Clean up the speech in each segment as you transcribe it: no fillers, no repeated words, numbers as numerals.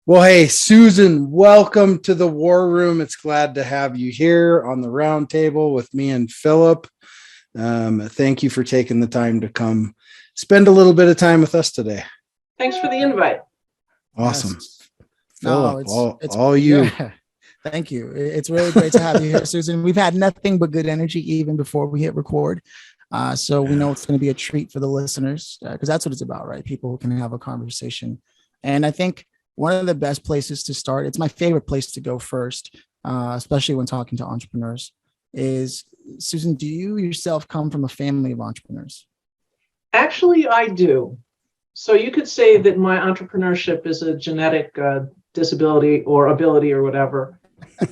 Well, hey, Susan, welcome to the War Room. It's glad to have you here on the round table with me and Phillip. Thank you for taking the time to come spend a little bit of time with us today. Thanks for the invite. Awesome. Yes. Phillip, It's all you. yeah. Thank you. It's really great to have you here, Susan. We've had nothing but good energy even before we hit record. So we know it's going to be a treat for the listeners because that's what it's about, right? People who can have a conversation. And I think one of the best places to start, it's my favorite place to go first, especially when talking to entrepreneurs, is Susan, do you yourself come from a family of entrepreneurs? Actually, I do. So you could say that my entrepreneurship is a genetic disability or ability or whatever.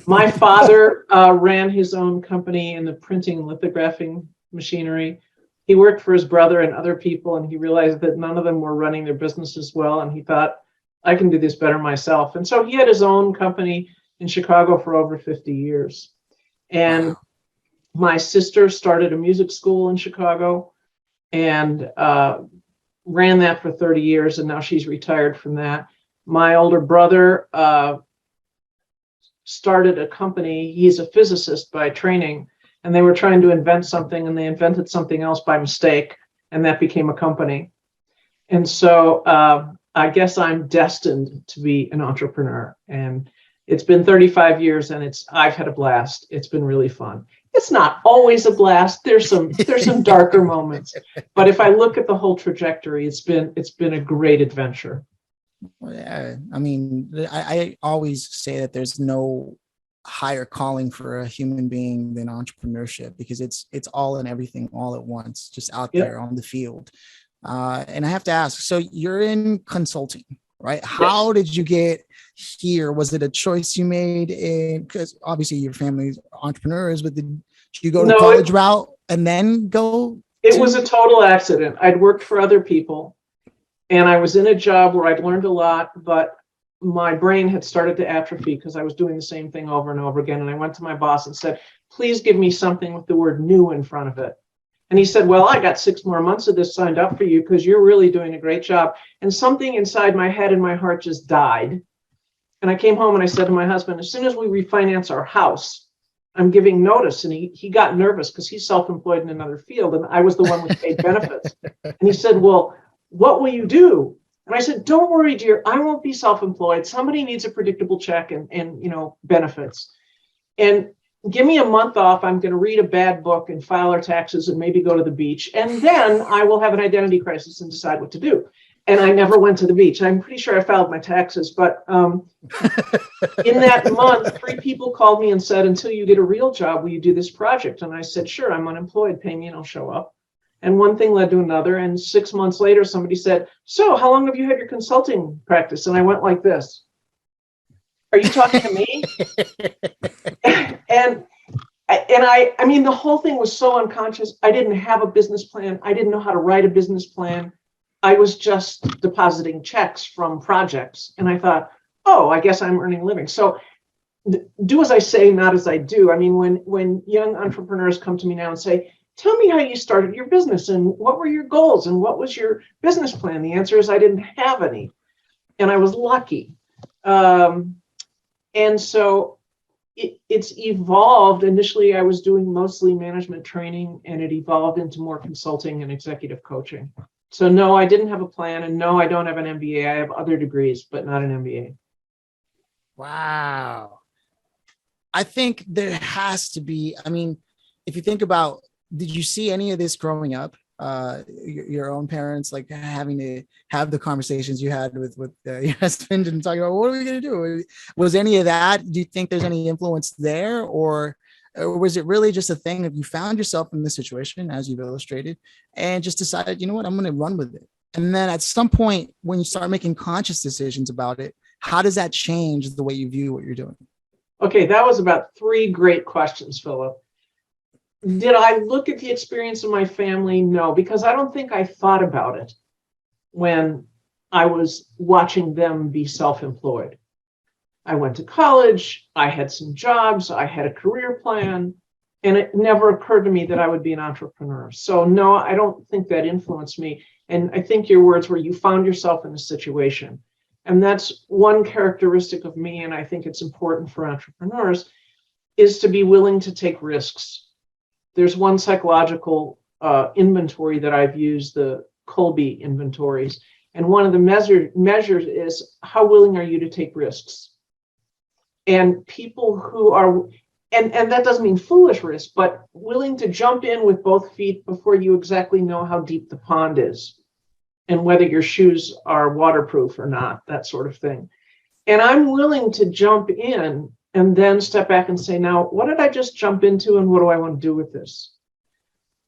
My father ran his own company in the printing and lithographing machinery. He worked for his brother and other people, and he realized that none of them were running their businesses well. And he thought, I can do this better myself. And so he had his own company in Chicago for over 50 years. And my sister started a music school in Chicago and ran that for 30 years. And now she's retired from that. My older brother started a company. He's a physicist by training, and they were trying to invent something, and they invented something else by mistake, and that became a company. And so I guess I'm destined to be an entrepreneur. And it's been 35 years, and I've had a blast. It's been really fun. It's not always a blast. There's some darker moments, but if I look at the whole trajectory, it's been a great adventure. Well, yeah, I mean, I always say that there's no higher calling for a human being than entrepreneurship because it's all and everything all at once, just out there on the field. And I have to ask, so you're in consulting, right? How did you get here? Was it a choice you made? Because obviously your family's entrepreneurs, but did you go to college route and then go? It was a total accident. I'd worked for other people, and I was in a job where I'd learned a lot, but my brain had started to atrophy because I was doing the same thing over and over again. And I went to my boss and said, please give me something with the word new in front of it. And he said, well, I got 6 more months of this signed up for you because you're really doing a great job. And something inside my head and my heart just died. And I came home and I said to my husband, as soon as we refinance our house, I'm giving notice. And he got nervous because he's self-employed in another field. And I was the one with paid benefits. And he said, well, what will you do? And I said, don't worry, dear, I won't be self-employed. Somebody needs a predictable check and benefits. And give me a month off. I'm going to read a bad book and file our taxes and maybe go to the beach. And then I will have an identity crisis and decide what to do. And I never went to the beach. I'm pretty sure I filed my taxes. But in that month, 3 people called me and said, until you get a real job, will you do this project? And I said, sure, I'm unemployed. Pay me and I'll show up. And one thing led to another. And 6 months later, somebody said, so how long have you had your consulting practice? And I went like this. Are you talking to me? and I mean, the whole thing was so unconscious. I didn't have a business plan. I didn't know how to write a business plan. I was just depositing checks from projects. And I thought, oh, I guess I'm earning a living. So do as I say, not as I do. I mean, when young entrepreneurs come to me now and say, tell me how you started your business and what were your goals and what was your business plan? The answer is I didn't have any. And I was lucky. And so it's evolved. Initially, I was doing mostly management training, and it evolved into more consulting and executive coaching. So no, I didn't have a plan, and no, I don't have an MBA. I have other degrees, but not an MBA. Wow. I think there has to be, I mean, if you think about, did you see any of this growing up? Your own parents, like having to have the conversations you had with your husband and talking about what are we going to do? Was any of that? Do you think there's any influence there, or was it really just a thing that you found yourself in this situation, as you've illustrated, and just decided, you know what, I'm going to run with it? And then at some point, when you start making conscious decisions about it, how does that change the way you view what you're doing? Okay, that was about 3 great questions, Phillip. Did I look at the experience of my family? No, because I don't think I thought about it when I was watching them be self-employed. I went to college, I had some jobs, I had a career plan, and it never occurred to me that I would be an entrepreneur. So no, I don't think that influenced me. And I think your words were, you found yourself in a situation. and that's one characteristic of me, and I think it's important for entrepreneurs, is to be willing to take risks. There's one psychological inventory that I've used, the Colby inventories, and one of the measures is how willing are you to take risks? And people who are, and that doesn't mean foolish risks, but willing to jump in with both feet before you exactly know how deep the pond is and whether your shoes are waterproof or not, that sort of thing. And I'm willing to jump in and then step back and say, now, what did I just jump into and what do I want to do with this?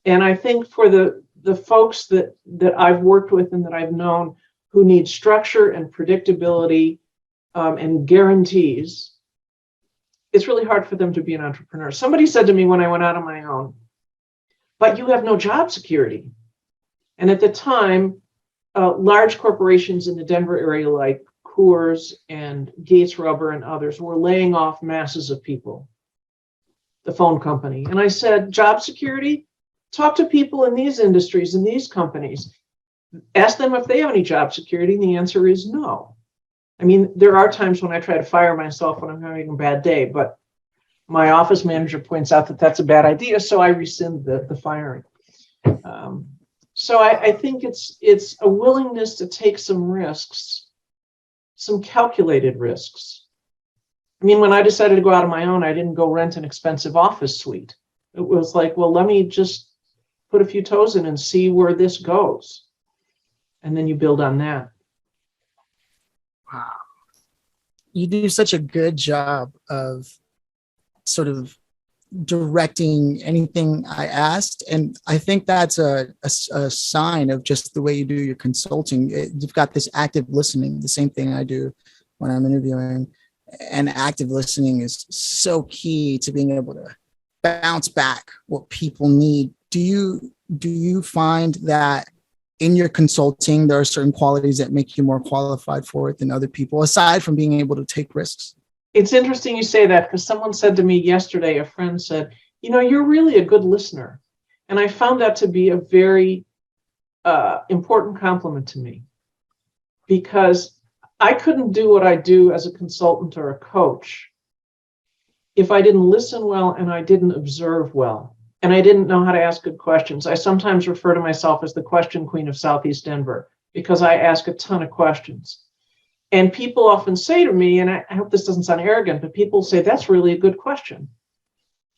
And I think for the folks that I've worked with and that I've known who need structure and predictability and guarantees, it's really hard for them to be an entrepreneur. Somebody said to me when I went out on my own, but you have no job security. And at the time, large corporations in the Denver area like Coors and Gates Rubber and others were laying off masses of people, the phone company. And I said, job security? Talk to people in these industries, in these companies. Ask them if they have any job security, and the answer is no. I mean, there are times when I try to fire myself when I'm having a bad day, but my office manager points out that that's a bad idea, so I rescind the firing. So I think it's a willingness to take some risks, some calculated risks. I mean, when I decided to go out on my own, I didn't go rent an expensive office suite. It was like, well, let me just put a few toes in and see where this goes. And then you build on that. Wow. You do such a good job of sort of directing anything I asked. And I think that's a sign of just the way you do your consulting. You've got this active listening, the same thing I do when I'm interviewing. And active listening is so key to being able to bounce back what people need. Do you find that in your consulting, there are certain qualities that make you more qualified for it than other people, aside from being able to take risks? It's interesting you say that, because someone said to me yesterday, a friend said, you're really a good listener. And I found that to be a very important compliment to me, because I couldn't do what I do as a consultant or a coach if I didn't listen well and I didn't observe well. And I didn't know how to ask good questions. I sometimes refer to myself as the question queen of Southeast Denver because I ask a ton of questions. And people often say to me, and I hope this doesn't sound arrogant, but people say, that's really a good question.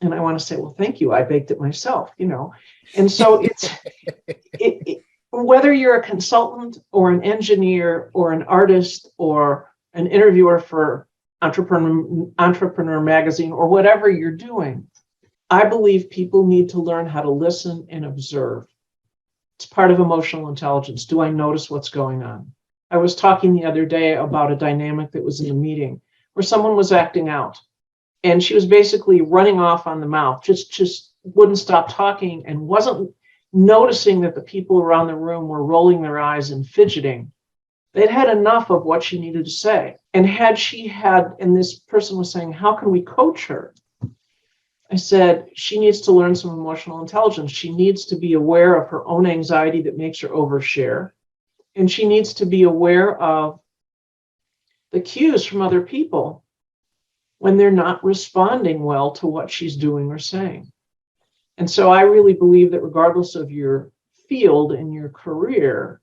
And I want to say, well, thank you. I baked it myself, And so it's whether you're a consultant or an engineer or an artist or an interviewer for Entrepreneur Magazine or whatever you're doing, I believe people need to learn how to listen and observe. It's part of emotional intelligence. Do I notice what's going on? I was talking the other day about a dynamic that was in a meeting where someone was acting out, and she was basically running off on the mouth, just wouldn't stop talking and wasn't noticing that the people around the room were rolling their eyes and fidgeting. They'd had enough of what she needed to say. And and this person was saying, how can we coach her? I said, she needs to learn some emotional intelligence. She needs to be aware of her own anxiety that makes her overshare. And she needs to be aware of the cues from other people when they're not responding well to what she's doing or saying. And so I really believe that regardless of your field and your career,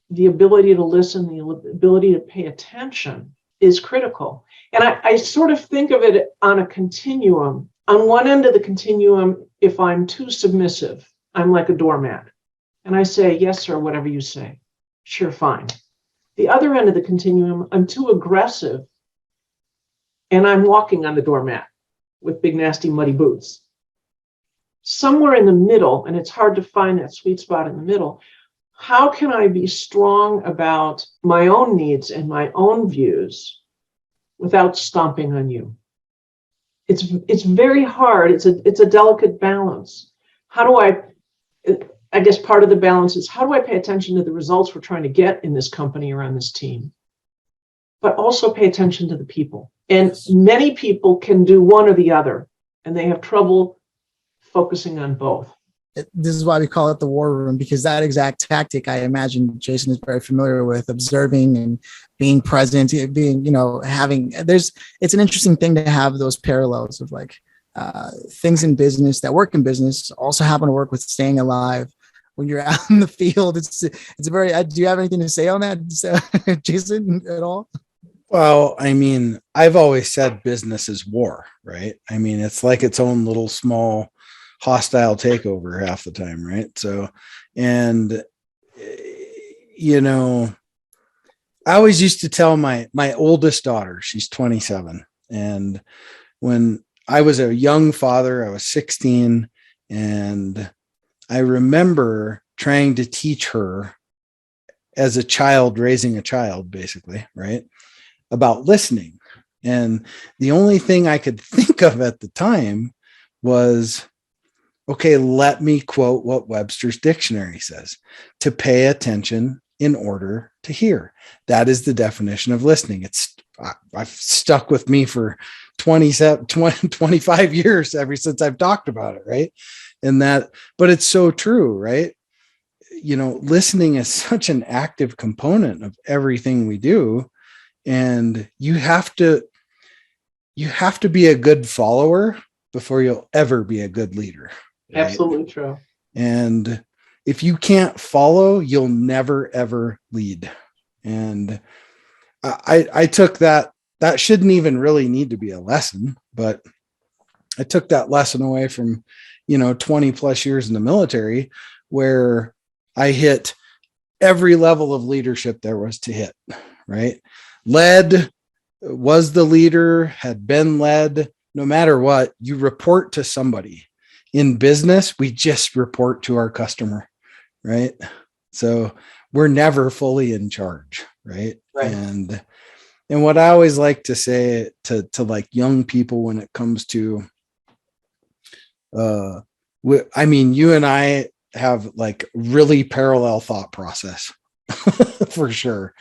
the ability to listen, the ability to pay attention is critical. And I sort of think of it on a continuum. On one end of the continuum, if I'm too submissive, I'm like a doormat. And I say, yes, sir, whatever you say. Sure, fine. The other end of the continuum, I'm too aggressive, and I'm walking on the doormat with big, nasty, muddy boots. Somewhere in the middle, and it's hard to find that sweet spot in the middle, how can I be strong about my own needs and my own views without stomping on you? It's very hard. It's a delicate balance. How do I guess part of the balance is, how do I pay attention to the results we're trying to get in this company or on this team, but also pay attention to the people? And many people can do one or the other, and they have trouble focusing on both. this is why we call it the war room, because that exact tactic, I imagine Jason is very familiar with, observing and being present, being, it's an interesting thing to have those parallels of like things in business that work in business also happen to work with staying alive when you're out in the field. It's a very, do you have anything to say on that, Jason, at all? Well, I mean, I've always said business is war, right? I mean, it's like its own little small hostile takeover half the time, right? So, and I always used to tell my oldest daughter, she's 27, and when I was a young father, I was 16, and I remember trying to teach her as a child, raising a child, basically, right, about listening. And the only thing I could think of at the time was, okay, let me quote what Webster's dictionary says: to pay attention in order to hear. That is the definition of listening. I've stuck with me for 25 years ever since I've talked about it, right? But it's so true, right? Listening is such an active component of everything we do. And you have to be a good follower before you'll ever be a good leader. Right? Absolutely true. And if you can't follow, you'll never, ever lead. And I took that shouldn't even really need to be a lesson, but I took that lesson away from, 20 plus years in the military, where I hit every level of leadership there was to hit, right? Led, was the leader, had been led. No matter what, you report to somebody. In business, we just report to our customer, right? So we're never fully in charge, right? And what I always like to say to like young people when it comes to, you and I have like really parallel thought process for sure.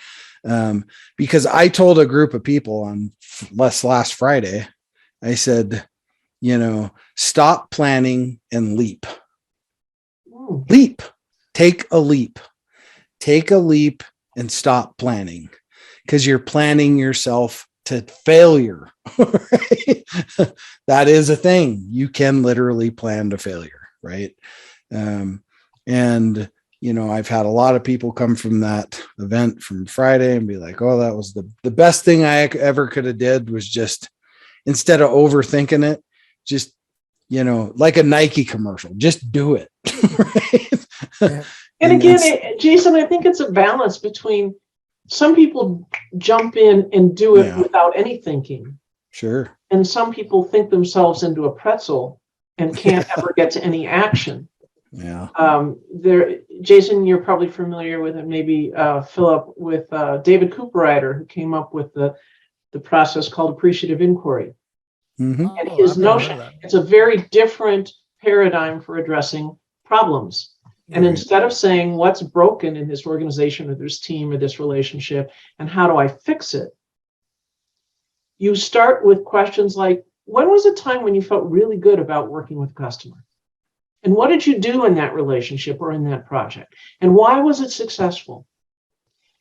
Because I told a group of people on last Friday, I said, stop planning and leap. Leap. Take a leap and stop planning, because you're planning yourself to failure. Right? That is a thing. You can literally plan to failure, right? I've had a lot of people come from that event from Friday and be like, oh, that was the best thing I ever could have did, was just, instead of overthinking it, just, like a Nike commercial, just do it. Right? Yeah. And again, Jason, I think it's a balance between, some people jump in and do it without any thinking. Sure. And some people think themselves into a pretzel and can't ever get to any action. Yeah. Jason, you're probably familiar with it, maybe Phillip, with David Cooperrider, who came up with the process called appreciative inquiry. Mm-hmm. And his notion, it's a very different paradigm for addressing problems. And instead of saying what's broken in this organization or this team or this relationship and how do I fix it, you start with questions like, when was a time when you felt really good about working with a customer? And what did you do in that relationship or in that project? And why was it successful?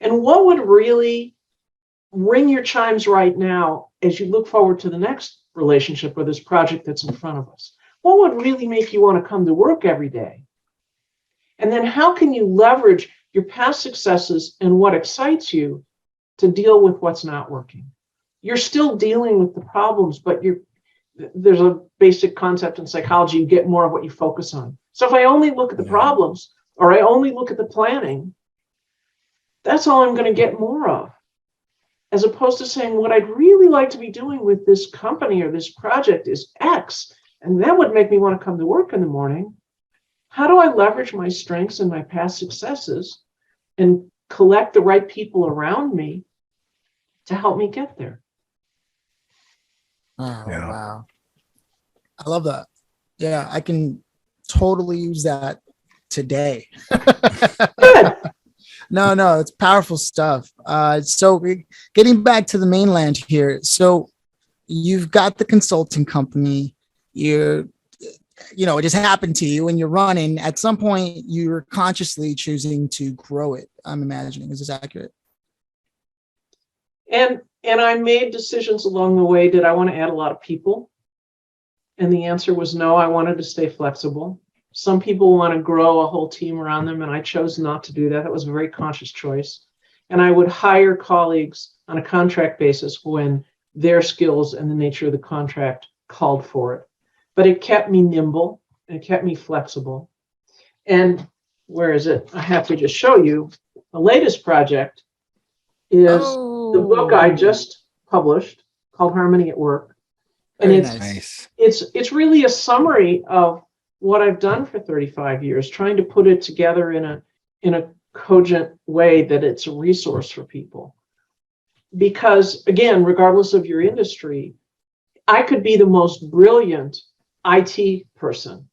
And what would really ring your chimes right now as you look forward to the next relationship or this project that's in front of us? What would really make you want to come to work every day? And then how can you leverage your past successes and what excites you to deal with what's not working? You're still dealing with the problems, but there's a basic concept in psychology: you get more of what you focus on. So if I only look at the problems, or I only look at the planning, that's all I'm going to get more of. As opposed to saying, what I'd really like to be doing with this company or this project is X, and that would make me want to come to work in the morning. How do I leverage my strengths and my past successes and collect the right people around me to help me get there? Oh, yeah. Wow. I love that. Yeah, I can totally use that today. Good. No, it's powerful stuff. So getting back to the mainland here. So you've got the consulting company. it just happened to you and you're running. At some point, you're consciously choosing to grow it. I'm imagining. Is this accurate? And I made decisions along the way. Did I want to add a lot of people? And the answer was no. I wanted to stay flexible. Some people want to grow a whole team around them, and I chose not to do that. That was a very conscious choice. And I would hire colleagues on a contract basis when their skills and the nature of the contract called for it. But it kept me nimble and it kept me flexible. And where is it? I have to just show you. The latest project is the book I just published called Harmony at Work. And it's really a summary of what I've done for 35 years, trying to put it together in a cogent way that it's a resource for people. Because again, regardless of your industry, I could be the most brilliant IT person,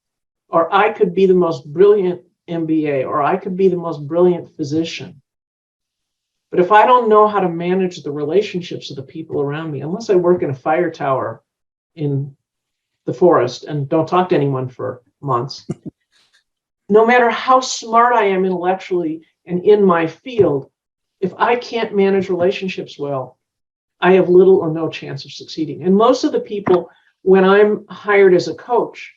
or I could be the most brilliant MBA, or I could be the most brilliant physician. But if I don't know how to manage the relationships of the people around me, unless I work in a fire tower in the forest and don't talk to anyone for months, no matter how smart I am intellectually and in my field, if I can't manage relationships well, I have little or no chance of succeeding. And most of the people, when I'm hired as a coach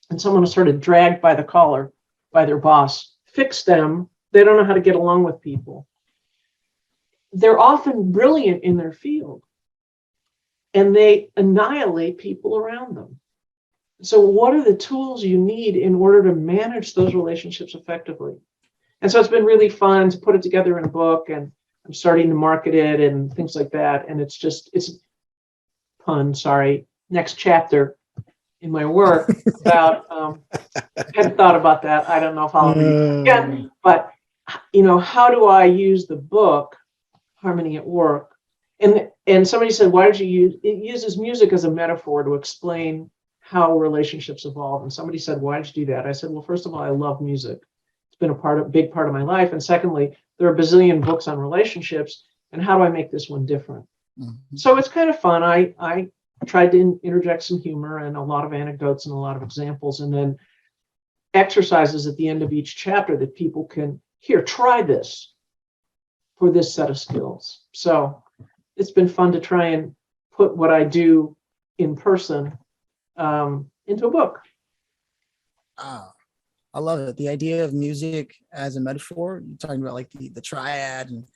and someone is sort of dragged by the collar by their boss, fix them, they don't know how to get along with people. They're often brilliant in their field and they annihilate people around them. So what are the tools you need in order to manage those relationships effectively? And so it's been really fun to put it together in a book, and I'm starting to market it and things like that. And it's next chapter in my work about, I hadn't thought about that. I don't know if I'll read it again, but how do I use the book, Harmony at Work? And somebody said, why did you use, it uses music as a metaphor to explain how relationships evolve. And somebody said, why did you do that? I said, well, first of all, I love music. It's been a big part of my life. And secondly, there are a bazillion books on relationships. And how do I make this one different? Mm-hmm. So it's kind of fun. I tried to interject some humor and a lot of anecdotes and a lot of examples, and then exercises at the end of each chapter that people can, here, try this for this set of skills. So it's been fun to try and put what I do in person into a book. I love it. The idea of music as a metaphor. You're talking about like the triad, and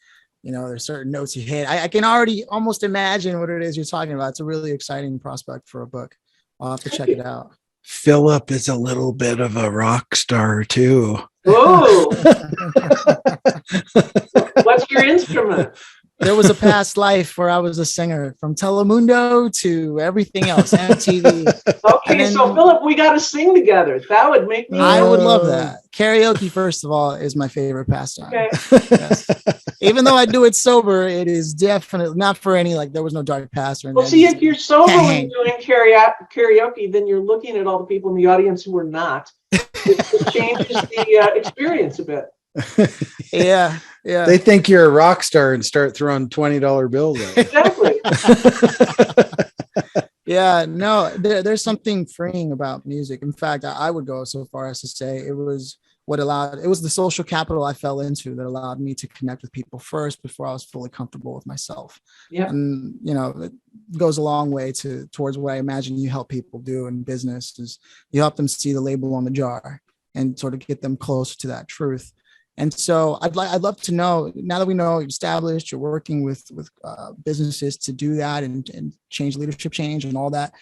there's certain notes you hit. I can already almost imagine what it is you're talking about. It's a really exciting prospect for a book. I'll have to check it out. Phillip is a little bit of a rock star too. Oh, what's your instrument? There was a past life where I was a singer, from Telemundo to everything else, MTV. Okay, so Phillip, we got to sing together. That would make me. I would love that. Karaoke, first of all, is my favorite pastime. Okay. Yes. Even though I do it sober, it is definitely not for any, there was no dark past or anything. Well, see, if you're sober when you're doing karaoke, then you're looking at all the people in the audience who are not. It changes the experience a bit. Yeah. They think you're a rock star and start throwing $20 bills out. Exactly. Yeah, no, there's something freeing about music. In fact, I would go so far as to say it was the social capital I fell into that allowed me to connect with people first before I was fully comfortable with myself. Yeah. And, it goes a long way towards what I imagine you help people do in business, is you help them see the label on the jar and sort of get them closer to that truth. And so I'd love to know, now that we know you're established, you're working with businesses to do that and leadership change and all that.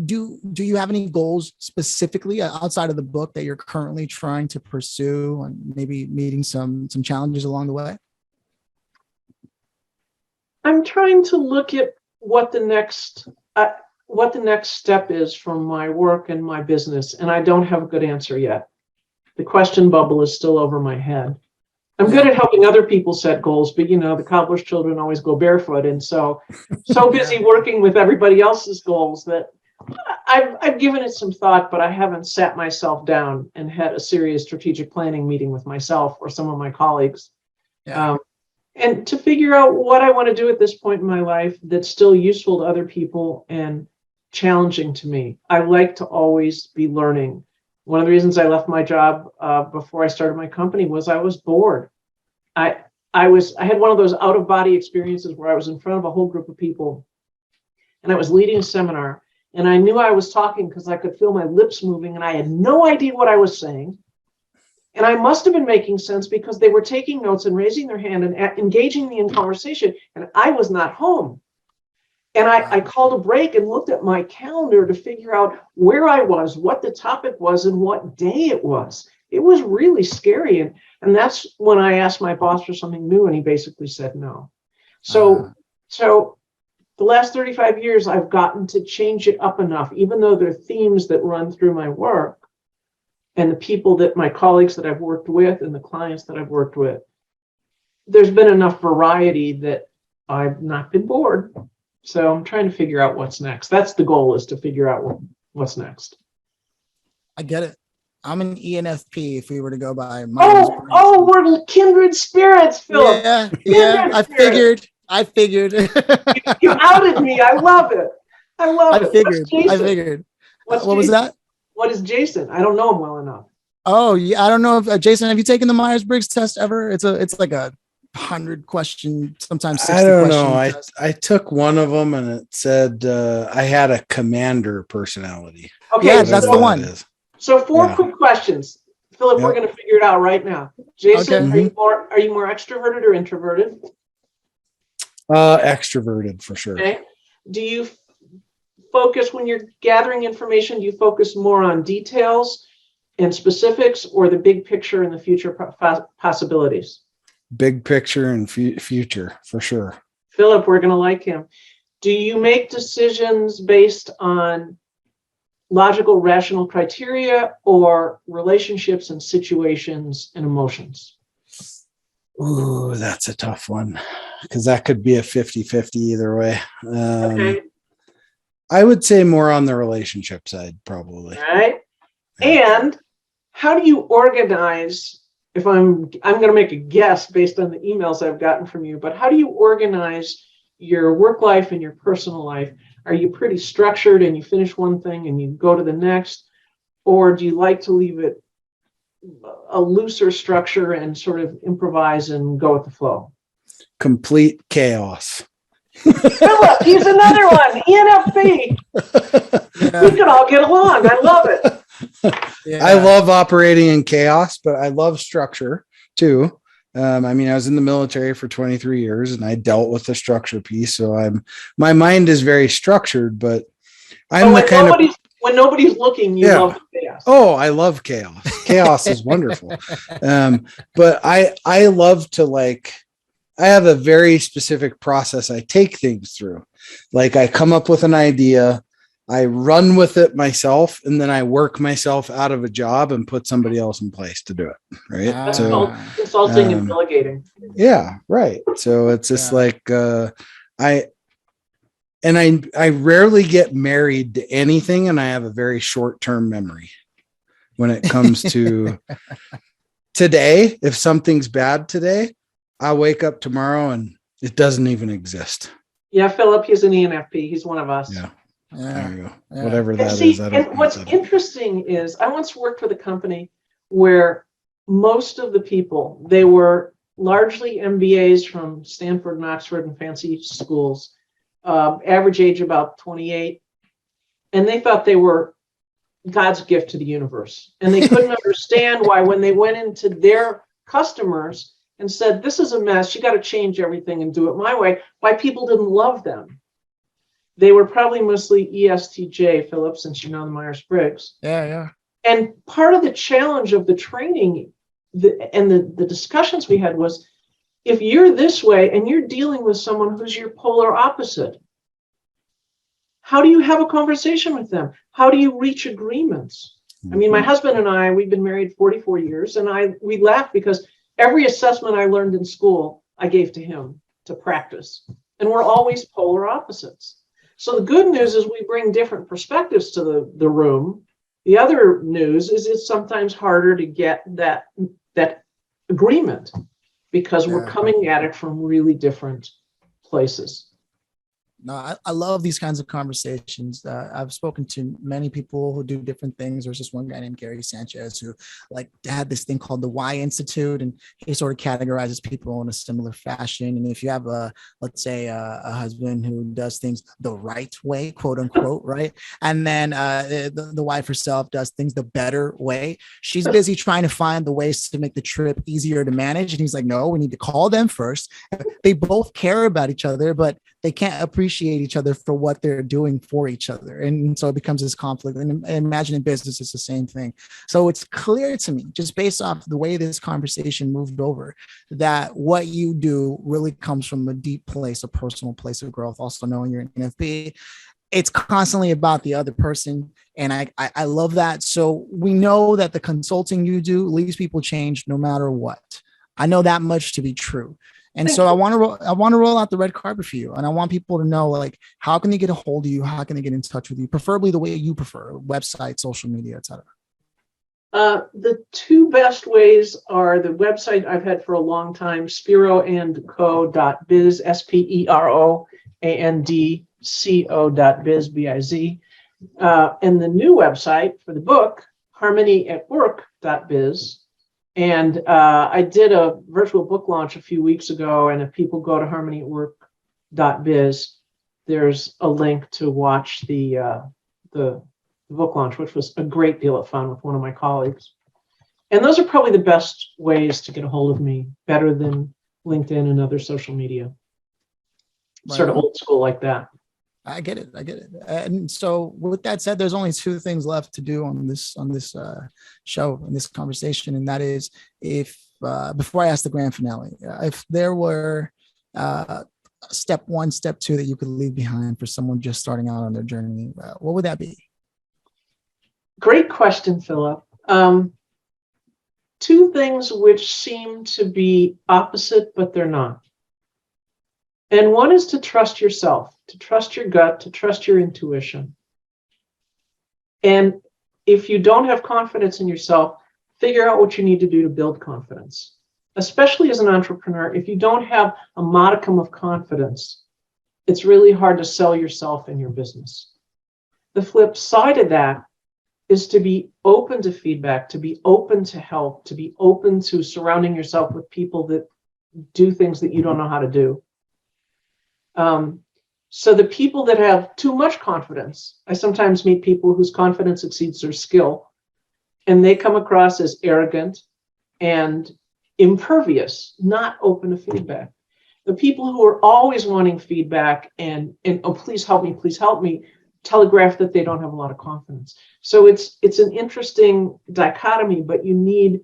Do you have any goals specifically outside of the book that you're currently trying to pursue, and maybe meeting some challenges along the way? I'm trying to look at what the next step is for my work and my business, and I don't have a good answer yet. The question bubble is still over my head. I'm good at helping other people set goals, but the cobbler's children always go barefoot. And so busy working with everybody else's goals that I've given it some thought, but I haven't sat myself down and had a serious strategic planning meeting with myself or some of my colleagues. Yeah. And to figure out what I want to do at this point in my life that's still useful to other people and challenging to me. I like to always be learning. One of the reasons I left my job before I started my company was I was bored. I had one of those out of body experiences where I was in front of a whole group of people and I was leading a seminar, and I knew I was talking because I could feel my lips moving and I had no idea what I was saying. And I must have been making sense because they were taking notes and raising their hand and engaging me in conversation, and I was not home. And I called a break and looked at my calendar to figure out where I was, what the topic was, and what day it was. It was really scary. And that's when I asked my boss for something new, and he basically said no. So the last 35 years, I've gotten to change it up enough, even though there are themes that run through my work and the people that my colleagues that I've worked with and the clients that I've worked with. There's been enough variety that I've not been bored. So I'm trying to figure out what's next. That's the goal, is to figure out what's next. I get it. I'm an ENFP if we were to go by we're kindred spirits, Phillip. Yeah. I figured. You outed me. I love it. I figured. What was that? What is Jason? I don't know him well enough. Oh, yeah. I don't know if Jason, have you taken the Myers-Briggs test ever? It's like a 100 question, sometimes 60 I don't question know. I took one of them and it said I had a commander personality. Okay, yeah, that's the one. So four quick questions, Phillip. We're going to figure it out right now. Jason, okay. are you more extroverted or introverted? Extroverted for sure. Okay. Do you focus when you're gathering information? Do you focus more on details and specifics, or the big picture and the future possibilities? Big picture and future for sure. Phillip, we're going to like him. Do you make decisions based on logical, rational criteria, or relationships and situations and emotions? Ooh, that's a tough one, because that could be a 50-50 either way. Okay. I would say more on the relationship side, probably. All right. And how do you organize? If I'm going to make a guess based on the emails I've gotten from you, but how do you organize your work life and your personal life? Are you pretty structured and you finish one thing and you go to the next? Or do you like to leave it a looser structure and sort of improvise and go with the flow? Complete chaos. Phillip, he's another one. ENFP. We could all get along. I love it. Yeah. I love operating in chaos, but I love structure too. I was in the military for 23 years and I dealt with the structure piece. So my mind is very structured, but I'm the kind of, when nobody's looking, you love the chaos. Oh, I love chaos. Chaos is wonderful. But I love to I have a very specific process I take things through. Like I come up with an idea, I run with it myself, and then I work myself out of a job and put somebody else in place to do it. Right. That's called consulting and delegating. Yeah. Right. So it's just I rarely get married to anything, and I have a very short-term memory when it comes to today. If something's bad today, I'll wake up tomorrow and it doesn't even exist. Yeah, Phillip, he's an ENFP. He's one of us. Yeah. There you go. Yeah. Whatever that is. And what's interesting is I once worked with a company where most of the people, they were largely MBAs from Stanford and Oxford and fancy schools, average age about 28. And they thought they were God's gift to the universe. And they couldn't understand why, when they went into their customers and said, this is a mess, you got to change everything and do it my way, why people didn't love them. They were probably mostly ESTJ, Phillip, since you know the Myers-Briggs. Yeah. And part of the challenge of the training and the discussions we had was, if you're this way and you're dealing with someone who's your polar opposite, how do you have a conversation with them? How do you reach agreements? I mean, my husband and I, we've been married 44 years, and we laugh because every assessment I learned in school, I gave to him to practice. And we're always polar opposites. So the good news is we bring different perspectives to the room. The other news is it's sometimes harder to get that agreement because we're coming at it from really different places. No, I love these kinds of conversations. I've spoken to many people who do different things. There's this one guy named Gary Sanchez who like had this thing called the Why Institute, and he sort of categorizes people in a similar fashion. And if you have let's say a husband who does things the right way, quote unquote, right, and then the wife herself does things the better way, she's busy trying to find the ways to make the trip easier to manage. And he's like, no, we need to call them first. They both care about each other, but they can't appreciate each other for what they're doing for each other. And so it becomes this conflict. And imagine in business, it's the same thing. So it's clear to me, just based off the way this conversation moved over, that what you do really comes from a deep place, a personal place of growth. Also knowing you're an NFP, it's constantly about the other person. And I love that. So we know that the consulting you do leaves people changed no matter what. I know that much to be true. And so I want to roll out the red carpet for you. And I want people to know, like, how can they get a hold of you? How can they get in touch with you? Preferably the way you prefer: website, social media, etc. The two best ways are the website I've had for a long time, speroandco.biz, SPEROANDCO.biz, BIZ. And the new website for the book, harmonyatwork.biz. And I did a virtual book launch a few weeks ago, and if people go to harmonyatwork.biz, there's a link to watch the book launch, which was a great deal of fun with one of my colleagues. And those are probably the best ways to get a hold of me, better than LinkedIn and other social media. Right. Sort of old school like that. I get it. And so with that said, there's only two things left to do on this show, in this conversation. And that is, if before I ask the grand finale, if there were step one, step two that you could leave behind for someone just starting out on their journey, what would that be? Great question, Phillip. Two things which seem to be opposite, but they're not. And one is to trust yourself, to trust your gut, to trust your intuition. And if you don't have confidence in yourself, figure out what you need to do to build confidence. Especially as an entrepreneur, if you don't have a modicum of confidence, it's really hard to sell yourself and your business. The flip side of that is to be open to feedback, to be open to help, to be open to surrounding yourself with people that do things that you don't know how to do. So the people that have too much confidence, I sometimes meet people whose confidence exceeds their skill, and they come across as arrogant and impervious, not open to feedback. The people who are always wanting feedback and oh, please help me, telegraph that they don't have a lot of confidence. So it's an interesting dichotomy, but you need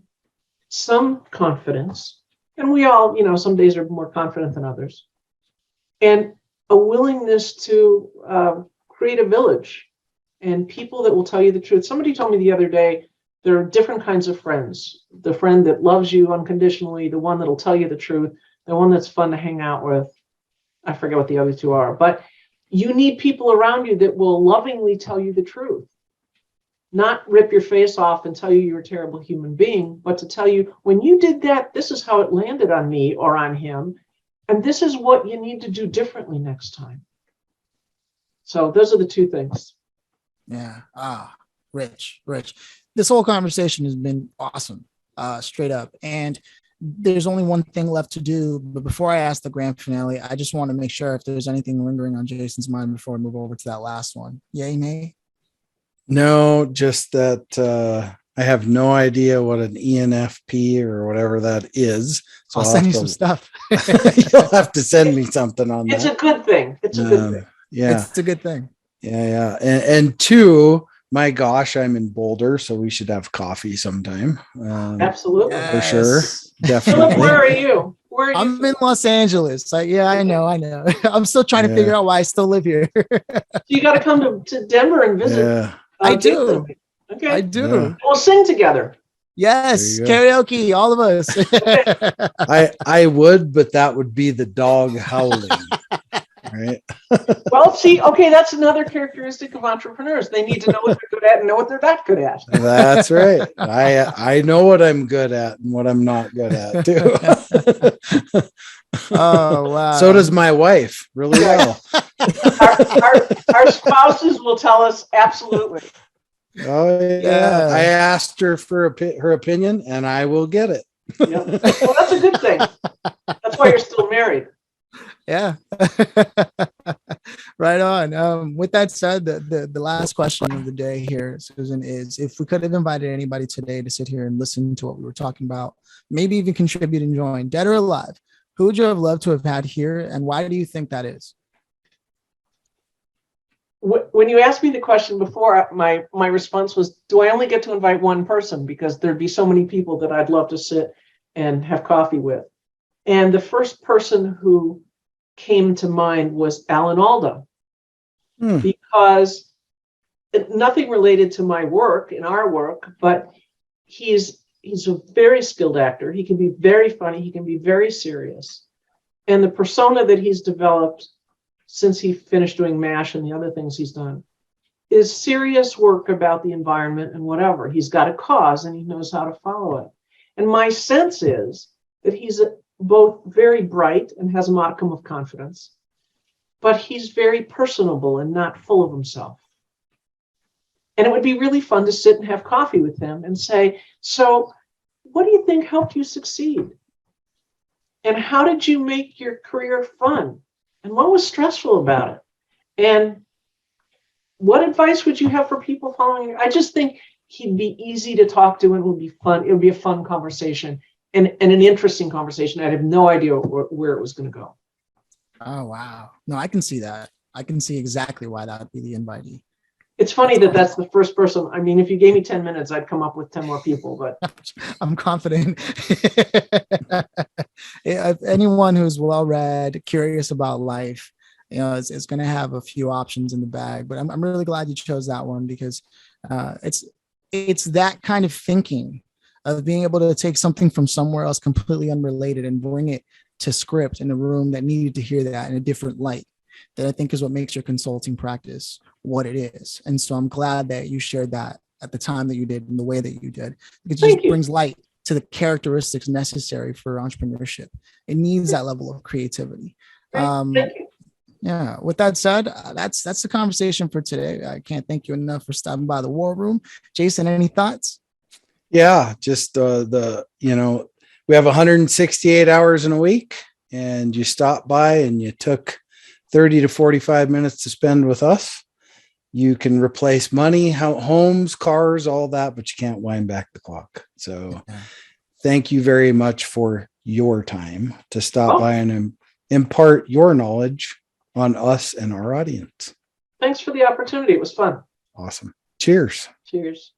some confidence. And we all, some days are more confident than others. And a willingness to create a village and people that will tell you the truth. Somebody told me the other day, there are different kinds of friends. The friend that loves you unconditionally, the one that'll tell you the truth, the one that's fun to hang out with. I forget what the other two are, but you need people around you that will lovingly tell you the truth. Not rip your face off and tell you you're a terrible human being, but to tell you, when you did that, this is how it landed on me or on him. And this is what you need to do differently next time. So those are the two things. Yeah. Rich. This whole conversation has been awesome, straight up. And there's only one thing left to do. But before I ask the grand finale, I just want to make sure if there's anything lingering on Jason's mind before we move over to that last one. Yay, nay? No, just that I have no idea what an ENFP or whatever that is. So I'll send you some stuff. You'll have to send me something on that. It's a good thing. It's a good thing. Yeah. It's a good thing. Yeah. And two, my gosh, I'm in Boulder, so we should have coffee sometime. Absolutely. For sure. Definitely. Phillip, where are you? I'm in Los Angeles. Yeah, I know. I'm still trying to figure out why I still live here. You got to come to Denver and visit. Yeah. I do. Okay. I do. Yeah. We'll sing together. Yes, karaoke, all of us. I would, but that would be the dog howling. right? Well, see, okay, that's another characteristic of entrepreneurs. They need to know what they're good at and know what they're not good at. That's right. I know what I'm good at and what I'm not good at too. Oh, wow. So does my wife, really well. Our spouses will tell us absolutely. Oh yeah. Yeah. I asked her for her opinion, and I will get it. Yep. Well, that's a good thing. That's why you're still married. Yeah. Right on. With that said, the last question of the day here, Susan, is if we could have invited anybody today to sit here and listen to what we were talking about, maybe even contribute and join, dead or alive, who would you have loved to have had here, and why do you think that is? When you asked me the question before, my response was, do I only get to invite one person? Because there'd be so many people that I'd love to sit and have coffee with. And the first person who came to mind was Alan Alda, because nothing related to my work, in our work, but he's a very skilled actor. He can be very funny. He can be very serious. And the persona that he's developed since he finished doing MASH and the other things he's done is serious work about the environment and whatever. He's got a cause and he knows how to follow it. And my sense is that he's both very bright and has a modicum of confidence, but he's very personable and not full of himself. And it would be really fun to sit and have coffee with him and say, so what do you think helped you succeed? And how did you make your career fun? And what was stressful about it? And what advice would you have for people following you? I just think he'd be easy to talk to and it would be fun. It would be a fun conversation and an interesting conversation. I'd have no idea where it was going to go. Oh, wow. No, I can see that. I can see exactly why that would be the invitee. It's funny that that's the first person. I mean, if you gave me 10 minutes, I'd come up with 10 more people, but I'm confident. If anyone who's well-read, curious about life, is going to have a few options in the bag, but I'm really glad you chose that one because it's that kind of thinking of being able to take something from somewhere else completely unrelated and bring it to script in a room that needed to hear that in a different light. That I think is what makes your consulting practice what it is. And so I'm glad that you shared that at the time that you did and the way that you did. It just brings light to the characteristics necessary for entrepreneurship. It needs that level of creativity. thank you. Yeah. With that said, that's the conversation for today. I can't thank you enough for stopping by the War Room. Jason, any thoughts? Yeah, just we have 168 hours in a week, and you stopped by and you took 30 to 45 minutes to spend with us. You can replace money, homes, cars, all that, but you can't wind back the clock. So thank you very much for your time to stop by and impart your knowledge on us and our audience. Thanks for the opportunity. It was fun. Awesome. Cheers. Cheers.